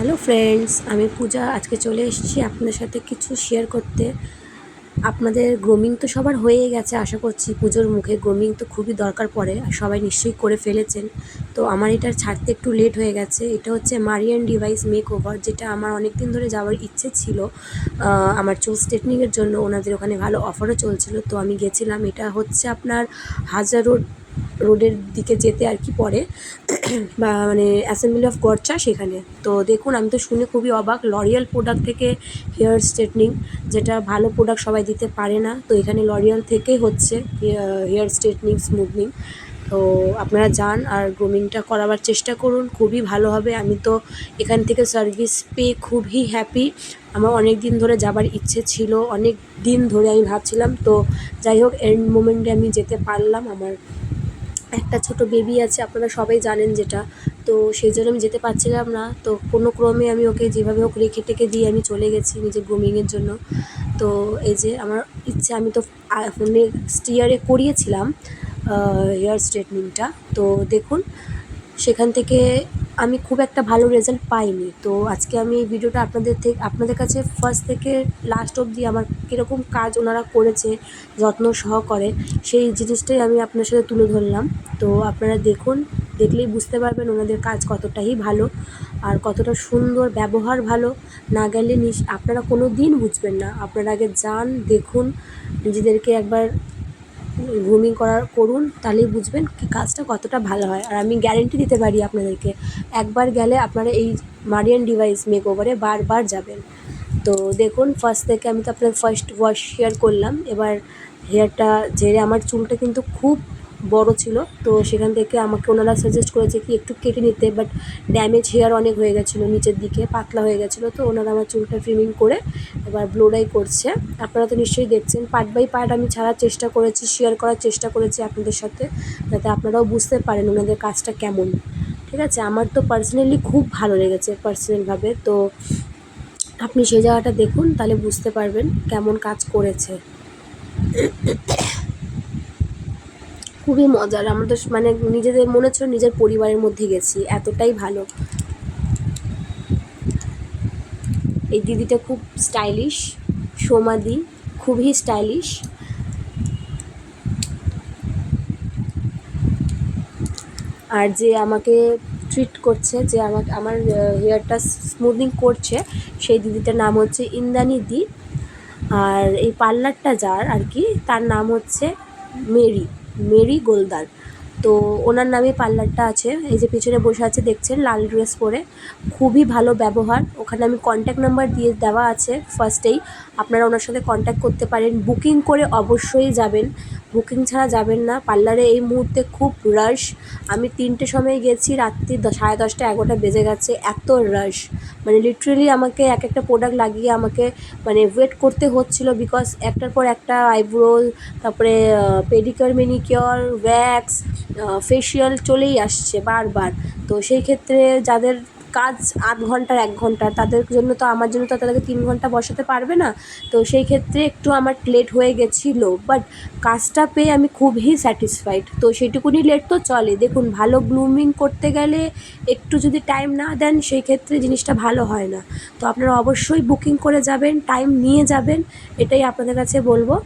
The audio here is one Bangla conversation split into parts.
হ্যালো ফ্রেন্ডস, আমি পূজা। আজকে চলে এসেছি আপনাদের সাথে কিছু শেয়ার করতে। আপনাদের গ্রুমিং তো সবার হয়ে গেছে, আশা করছি পুজোর মুখে গ্রুমিং তো খুবই দরকার পড়ে আর সবাই নিশ্চয়ই করে ফেলেছেন। তো আমার এটা ছাড়তে একটু লেট হয়ে গেছে। এটা হচ্ছে মারিয়ান ডিভাইস মেক ওভার, যেটা আমার অনেক দিন ধরে যাওয়ার ইচ্ছে ছিল আমার চুল স্ট্রেটনিংয়ের জন্য। ওনাদের ওখানে ভালো অফারও চলছিল, তো আমি গেছিলাম। এটা হচ্ছে আপনার হাজার রোডের দিকে যেতে আর কি পড়ে, বা মানে অ্যাসেম্বলি অফ গড চার্চ সেখানে। তো দেখুন, আমি তো শুনে খুবই অবাক, লরিয়াল প্রোডাক্ট থেকে হেয়ার স্ট্রেটনিং, যেটা ভালো প্রোডাক্ট সবাই দিতে পারে না। তো এখানে লরিয়াল থেকেই হচ্ছে হেয়ার স্ট্রেটনিং, স্মুথনিং। তো আপনারা যান আর গ্রুমিংটা করাবার চেষ্টা করুন, খুবই ভালো হবে। আমি তো এখান থেকে সার্ভিস পেয়ে খুবই হ্যাপি। আমার অনেক দিন ধরে যাবার ইচ্ছে ছিল, অনেক দিন ধরে আমি ভাবছিলাম। তো যাই হোক, এন্ড মোমেন্টে আমি যেতে পারলাম। আমার একটা ছোট বেবি আছে, আপনারা সবাই জানেন যেটা। তো সেই জন্য আমি যেতে পারছিলাম না। তো কোনো ক্রমে আমি ওকে যেভাবে হোক রেখে টেকে দিয়ে আমি চলে গেছি নিজের গ্রুমিংয়ের জন্য। তো এই যে আমার ইচ্ছে, আমি তো নেক্সট ইয়ারে করিয়েছিলাম হেয়ার স্ট্রেটনিংটা। তো দেখুন, সেখান থেকে আমি খুব একটা ভালো রেজাল্ট পাইনি। তো আজকে আমি এই ভিডিওটা আপনাদের কাছে ফার্স্ট থেকে লাস্ট অবধি আমার কীরকম কাজ ওনারা করেছে যত্ন সহকারে, সেই জিনিসটাই আমি আপনার সাথে তুলে ধরলাম। তো আপনারা দেখুন, দেখলেই বুঝতে পারবেন ওনাদের কাজ কতটাই ভালো আর কতটা সুন্দর, ব্যবহার ভালো। না গেলে আপনারা কোনো দিন বুঝবেন না। আপনারা আগে যান, দেখুন, নিজেদেরকে একবার গ্রুমিং করুন, তাহলেই বুঝবেন কি কাজটা কতটা ভালো হয়। আর আমি গ্যারেন্টি দিতে পারি আপনাদেরকে, একবার গেলে আপনারা এই মারিয়ান ডিভাইস মেক ওভারে বারবার যাবেন। তো দেখুন, ফার্স্ট থেকে আমি তো আপনার ফার্স্ট ওয়াশ শেয়ার করলাম। এবার হেয়ারটা ঝেড়ে, আমার চুলটা কিন্তু খুব বড় ছিল। তো সেখান থেকে আমাকে ওনারা সাজেস্ট করেছে কি একটু কেটে নিতে, বাট ড্যামেজ হেয়ার অনেক হয়ে গেছিলো, নিচের দিকে পাতলা হয়ে গেছিলো। তো ওনারা আমার চুলটা ট্রিমিং করে এবার ব্লো ডাই করছে। আপনারা তো নিশ্চয়ই দেখছেন, পার্ট বাই পার্ট আমি ছাড়ার চেষ্টা করেছি, শেয়ার করার চেষ্টা করেছি আপনাদের সাথে, যাতে আপনারাও বুঝতে পারেন ওনাদের কাজটা কেমন। ঠিক আছে, আমার তো পার্সোনালি খুব ভালো লেগেছে পার্সোনালভাবে। তো আপনি সেই জায়গাটা দেখুন, তাহলে বুঝতে পারবেন কেমন কাজ করেছে। খুবই মজার, আমাদের মানে নিজেদের মনে হচ্ছিল নিজের পরিবারের মধ্যে গেছি, এতটাই ভালো। এই দিদিটা খুব স্টাইলিশ, সোমাদি, খুবই স্টাইলিশ। আর যে আমাকে ট্রিট করছে, যে আমার হেয়ারটা স্মুথনিং করছে, সেই দিদিটার নাম হচ্ছে ইন্দ্রাণী দি। আর এই পার্লারটা যার আর কি, তার নাম হচ্ছে মেরি গোলদার। তো ওনার নামে পার্লারটা আছে। এই যে পিছনে বসে আছে দেখছেন, লাল ড্রেস পরে, খুবই ভালো ব্যবহার। ওখানে আমি কন্ট্যাক্ট নাম্বার দেওয়া আছে ফার্স্টেই, আপনারা ওনার সাথে কন্ট্যাক্ট করতে পারেন। বুকিং করে অবশ্যই যাবেন, বুকিং ছাড়া যাবেন না। পার্লারে এই মুহূর্তে খুব রাশ। আমি 3টের সময় গেছি, রাত্রি 10:30 11টা বেজে গেছে, এত রাশ। মানে লিটারেলি আমাকে এক একটা প্রোডাক্ট লাগিয়ে আমাকে মানে ওয়েট করতে হচ্ছিলো, বিকজ একটার পর একটা আইব্রো, তারপরে পেডিকিওর, ম্যানিকিওর, ওয়্যাক্স, ফেশিয়াল চলেই আসছে বারবার। তো সেই ক্ষেত্রে যাদের কাজ 8 ঘন্টার 1 ঘন্টার, তাদের জন্য তো, আমার জন্য তো তাদেরকে 3 ঘন্টা বসাতে পারবে না। তো সেই ক্ষেত্রে একটু আমার লেট হয়ে গেছিলো, বাট কাজটা পেয়ে আমি খুবই স্যাটিসফাইড। তো সেইটুকুনি লেট তো চলে। দেখুন, ভালো গ্রুমিং করতে গেলে একটু যদি টাইম না দেন, সেই ক্ষেত্রে জিনিসটা ভালো হয় না। তো আপনারা অবশ্যই বুকিং করে যাবেন, টাইম নিয়ে যাবেন, এটাই আপনাদের কাছে বলবো।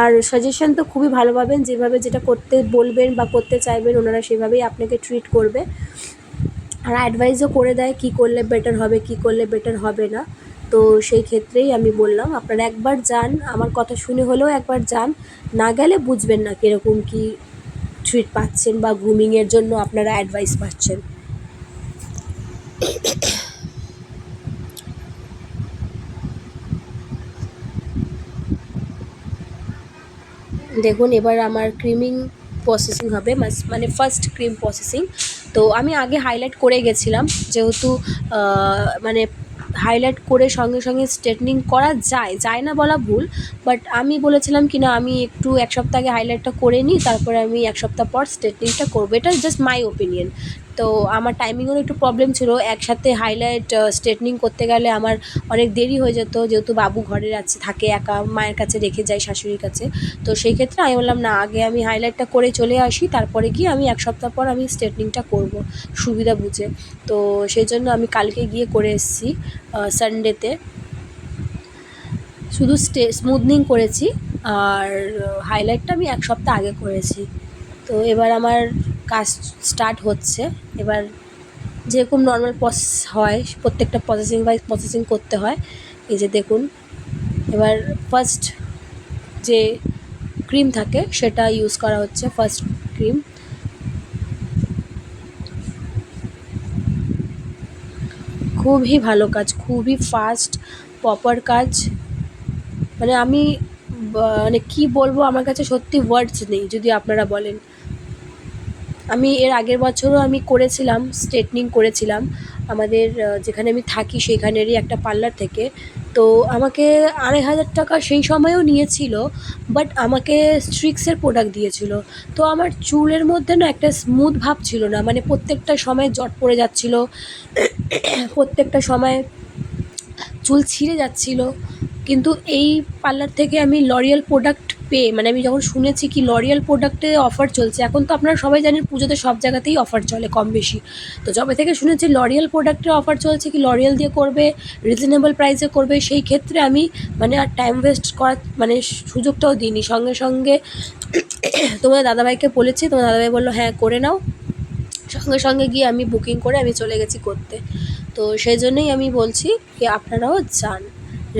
আর সাজেশন তো খুবই ভালো পাবেন, যেভাবে যেটা করতে বলবেন বা করতে চাইবেন ওনারা সেভাবেই আপনাকে ট্রিট করবে। আর অ্যাডভাইসও করে দেয় কী করলে বেটার হবে, কী করলে বেটার হবে না। তো সেই ক্ষেত্রেই আমি বললাম, আপনারা একবার যান, আমার কথা শুনে হলেও একবার যান। না গেলে বুঝবেন না কীরকম কী ট্রিট পাচ্ছেন বা গ্রুমিংয়ের জন্য আপনারা অ্যাডভাইস পাচ্ছেন। দেখুন, এবার আমার ক্রিমিং প্রসেসিং হবে, মানে ফার্স্ট ক্রিম প্রসেসিং। তো আমি আগে হাইলাইট করে গেছিলাম, যেহেতু মানে হাইলাইট করে সঙ্গে সঙ্গে স্ট্রেটনিং করা যায় না বলা ভুল, বাট আমি বলেছিলাম কি না, আমি একটু 1 সপ্তাহ আগে হাইলাইটটা করে নিই, তারপরে আমি 1 সপ্তাহ পর স্ট্রেটনিংটা করবো। এটা জাস্ট মাই ওপিনিয়ন। তো আমার টাইমিংয়েরও একটু প্রবলেম ছিল, একসাথে হাইলাইট স্ট্রেটনিং করতে গেলে আমার অনেক দেরি হয়ে যেত, যেহেতু বাবু ঘরে থাকে একা, মায়ের কাছে রেখে যায়, শাশুড়ির কাছে। তো সেই ক্ষেত্রে আমি বললাম না, আগে আমি হাইলাইটটা করে চলে আসি, তারপরে গিয়ে আমি 1 সপ্তাহ পর আমি স্ট্রেটনিংটা করব সুবিধা বুঝে। তো সেই জন্য আমি কালকে গিয়ে করে এসেছি সানডেতে। শুধু স্মুথনিং করেছি, আর হাইলাইটটা আমি 1 সপ্তাহ আগে করেছি। তো এবার আমার কাজ স্টার্ট হচ্ছে। এবার যেরকম নর্মাল হয়, প্রত্যেকটা প্রসেসিং ওয়াইজ প্রসেসিং করতে হয়। এই যে দেখুন, এবার ফার্স্ট যে ক্রিম থাকে সেটা ইউজ করা হচ্ছে, ফার্স্ট ক্রিম। খুবই ভালো কাজ, খুবই ফাস্ট প্রপার কাজ। মানে আমি মানে কী বলবো, আমার কাছে সত্যি ওয়ার্ডস নেই যদি আপনারা বলেন। আমি এর আগের বছরও আমি করেছিলাম, স্ট্রেটনিং করেছিলাম আমাদের যেখানে আমি থাকি সেইখানেরই একটা পার্লার থেকে। তো আমাকে ২,৫০০ টাকা সেই সময়েও নিয়েছিল, বাট আমাকে স্ট্রিক্সের প্রোডাক্ট দিয়েছিল। তো আমার চুলের মধ্যে না একটা স্মুথ ভাব ছিল না, মানে প্রত্যেকটা সময় জট পড়ে যাচ্ছিল, প্রত্যেকটা সময় চুল ছিঁড়ে যাচ্ছিল। কিন্তু এই পার্লার থেকে আমি লরিয়াল প্রোডাক্ট পেয়ে, মানে আমি যখন শুনেছি কি লরিয়াল প্রোডাক্টে অফার চলছে, এখন তো আপনারা সবাই জানেন পুজোতে সব জায়গাতেই অফার চলে কম বেশি। তো যবে থেকে শুনেছি লরিয়াল প্রোডাক্টের অফার চলছে, কি লরিয়াল দিয়ে করবে, রিজনেবল প্রাইসে করবে, সেই ক্ষেত্রে আমি মানে আর টাইম ওয়েস্ট করার মানে সুযোগটাও দিইনি। সঙ্গে সঙ্গে তোমার দাদাভাইকে বলেছি, তোমার দাদাভাই বললো হ্যাঁ করে নাও। সঙ্গে সঙ্গে গিয়ে আমি বুকিং করে আমি চলে গেছি করতে। তো সেই জন্যই আমি বলছি কি আপনারাও যান,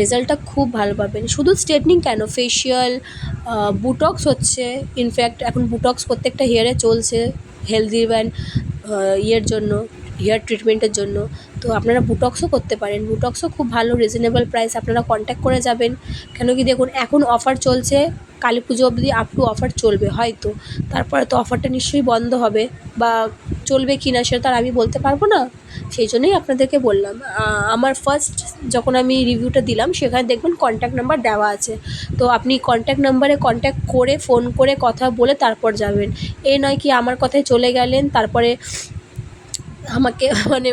রেজাল্টটা খুব ভালো পাবেন। শুধু স্ট্রেটনিং কেন, ফেশিয়াল, বুটক্স হচ্ছে, ইনফ্যাক্ট এখন বুটক্স প্রত্যেকটা হেয়ারে চলছে হেলদি অ্যান্ড ইয়ের জন্য, হেয়ার ট্রিটমেন্টের জন্য। তো আপনারা বুটক্সও করতে পারেন, বুটক্সও খুব ভালো রিজনেবল প্রাইস, আপনারা কন্ট্যাক্ট করে যাবেন। কেন কি দেখুন, এখন অফার চলছে, কালী পুজো অবধি আপ টু অফার চলবে হয়তো, তারপরে তো অফারটা নিশ্চয়ই বন্ধ হবে, বা চলবে কি না সেটা তো আর আমি বলতে পারবো না। সেই জন্যই আপনাদেরকে বললাম। আমার ফার্স্ট যখন আমি রিভিউটা দিলাম সেখানে দেখবেন কন্ট্যাক্ট নাম্বার দেওয়া আছে, তো আপনি কন্ট্যাক্ট নাম্বারে কন্ট্যাক্ট করে ফোন করে কথা বলে তারপর যাবেন। এ নয় কি আমার কথায় চলে গেলেন তারপরে আমাকে মানে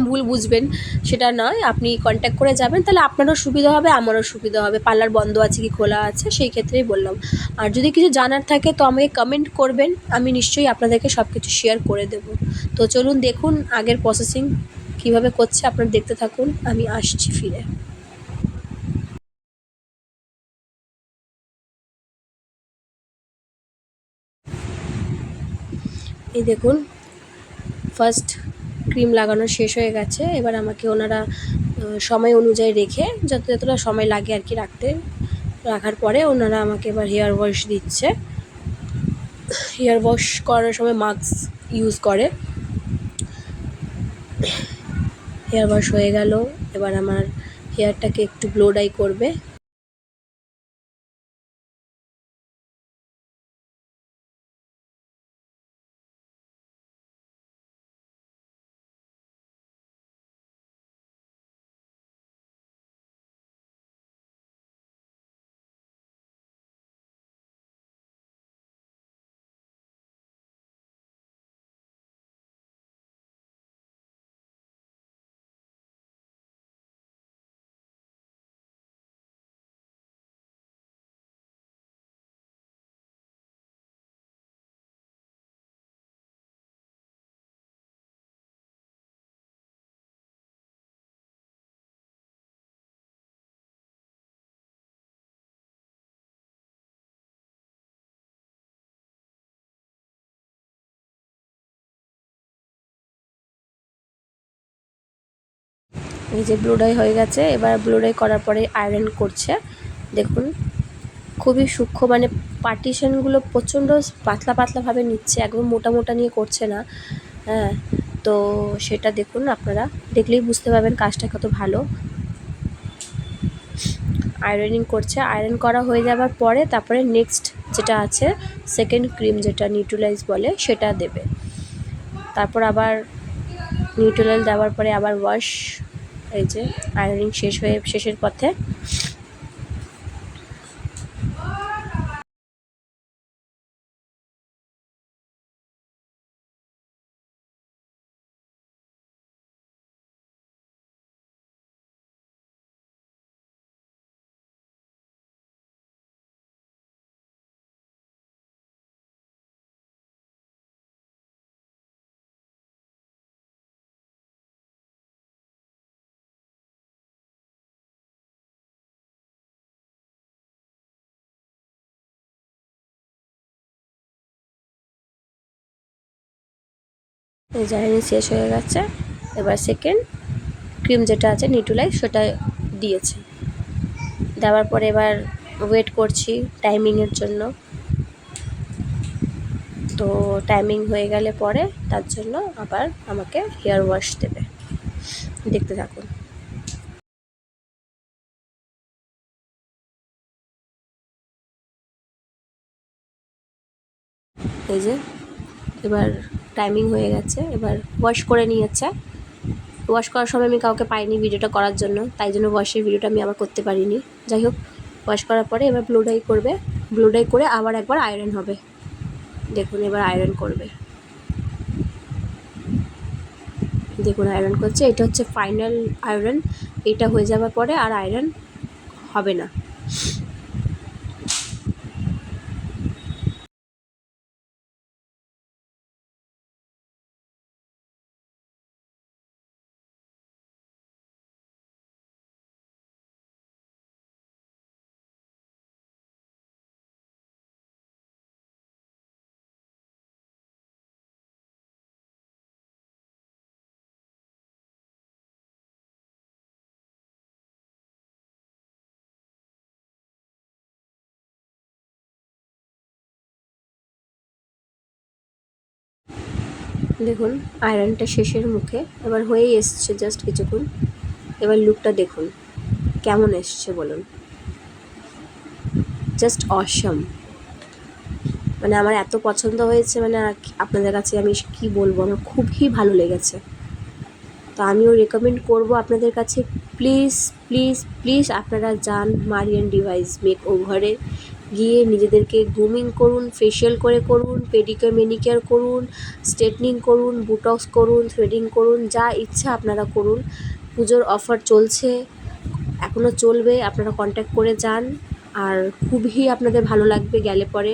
ভুল বুঝবেন, সেটা নয়। আপনি কন্ট্যাক্ট করে যাবেন, তাহলে আপনারও সুবিধা হবে, আমারও সুবিধা হবে। পার্লার বন্ধ আছে কি খোলা আছে সেই ক্ষেত্রেই বললাম। আর যদি কিছু জানার থাকে তো আমাকে কমেন্ট করবেন, আমি নিশ্চয়ই আপনাদেরকে সব কিছু শেয়ার করে দেব। তো চলুন দেখুন আগের প্রসেসিং কীভাবে করছে, আপনারা দেখতে থাকুন, আমি আসছি ফিরে। এই দেখুন, ফার্স্ট ক্রিম লাগানো শেষ হয়ে গেছে। এবার আমাকে ওনারা সময় অনুযায়ী রেখে যতটা সময় লাগে আর কি রাখার পরে ওনারা আমাকে এবার হেয়ার ওয়াশ দিচ্ছে। হেয়ার ওয়াশ করার সময় মাস্ক ইউজ করে। হেয়ার ওয়াশ হয়ে গেল, এবার আমার হেয়ারটাকে একটু ব্লো ডাই করবে। এই যে ব্লো ডাই হয়ে গেছে, এবার ব্লো ডাই করার পরে আয়রন করছে। দেখুন খুবই সূক্ষ্ম, মানে পার্টিশনগুলো প্রচণ্ড পাতলা পাতলাভাবে নিচ্ছে, একদম মোটা মোটা নিয়ে করছে না। হ্যাঁ, তো সেটা দেখুন, আপনারা দেখলেই বুঝতে পারবেন কাজটা কত ভালো। আয়রনিং করছে, আয়রন করা হয়ে যাবার পরে তারপরে নেক্সট যেটা আছে সেকেন্ড ক্রিম, যেটা নিউট্রালাইজ বলে, সেটা দেবে। তারপর আবার নিউট্রালাইজ দেওয়ার পরে আবার ওয়াশ। এই যে আয়রনিং শেষের পথে। এই জার্নি শেষ হয়ে গেছে। এবার সেকেন্ড ক্রিম যেটা আছে নিউট্রিলাইজ সেটা দিয়েছে। দেওয়ার পরে এবার ওয়েট করছি টাইমিংয়ের জন্য। তো টাইমিং হয়ে গেলে পরে তার জন্য আবার আমাকে হেয়ার ওয়াশ দেবে। দেখতে থাকুন। এই যে এবার টাইমিং হয়ে গেছে, এবার ওয়াশ করে নিয়েছে। ওয়াশ করার সময় আমি কাউকে পাইনি ভিডিওটা করার জন্য, তাই জন্য ওয়াশের ভিডিওটা আমি আবার করতে পারিনি। যাই হোক, ওয়াশ করার পরে এবার ব্লো ডাই করবে। ব্লো ডাই করে আবার একবার আয়রন হবে। দেখুন এবার আয়রন করবে। দেখুন আয়রন করছে। এটা হচ্ছে ফাইনাল আয়রন। এটা হয়ে যাওয়ার পরে আর আয়রন হবে না। দেখুন আয়রনটা শেষের মুখে, এবার হয়েই এসছে জাস্ট কিছুক্ষণ। এবার লুকটা দেখুন কেমন এসছে বলুন। Just awesome. মানে আমার এত পছন্দ হয়েছে, মানে আপনাদের কাছে আমি কি বলবো, আমার খুবই ভালো লেগেছে। তো আমিও রেকমেন্ড করব আপনাদের কাছে, প্লিজ প্লিজ প্লিজ আপনারা যান মারিয়ান ডিভাইস মেক ওভারে, গিয়ে নিজেদেরকে গ্রুমিং করুন, ফেশিয়াল করুন, পেডিকিওর ম্যানিকিওর করুন, স্ট্রেটনিং করুন, বুটক্স করুন, থ্রেডিং করুন, যা ইচ্ছা আপনারা করুন। পুজোর অফার চলছে, এখনও চলবে, আপনারা কন্ট্যাক্ট করে যান। আর খুবই আপনাদের ভালো লাগবে, গেলে পরে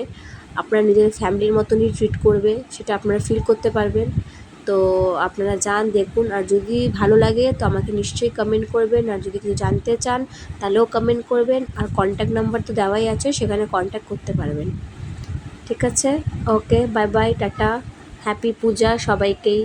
আপনারা নিজেদের ফ্যামিলির মতনই ট্রিট করবে, সেটা আপনারা ফিল করতে পারবেন। তো আপনারা যান, দেখুন। আর যদি ভালো লাগে তো আমাকে নিশ্চয়ই কমেন্ট করবেন, আর যদি কিছু জানতে চান তাহলেও কমেন্ট করবেন। আর কন্ট্যাক্ট নাম্বার তো দেওয়াই আছে, সেখানে কন্ট্যাক্ট করতে পারবেন। ঠিক আছে, ওকে, বাই বাই, টাটা, হ্যাপি পূজা সবাইকেই।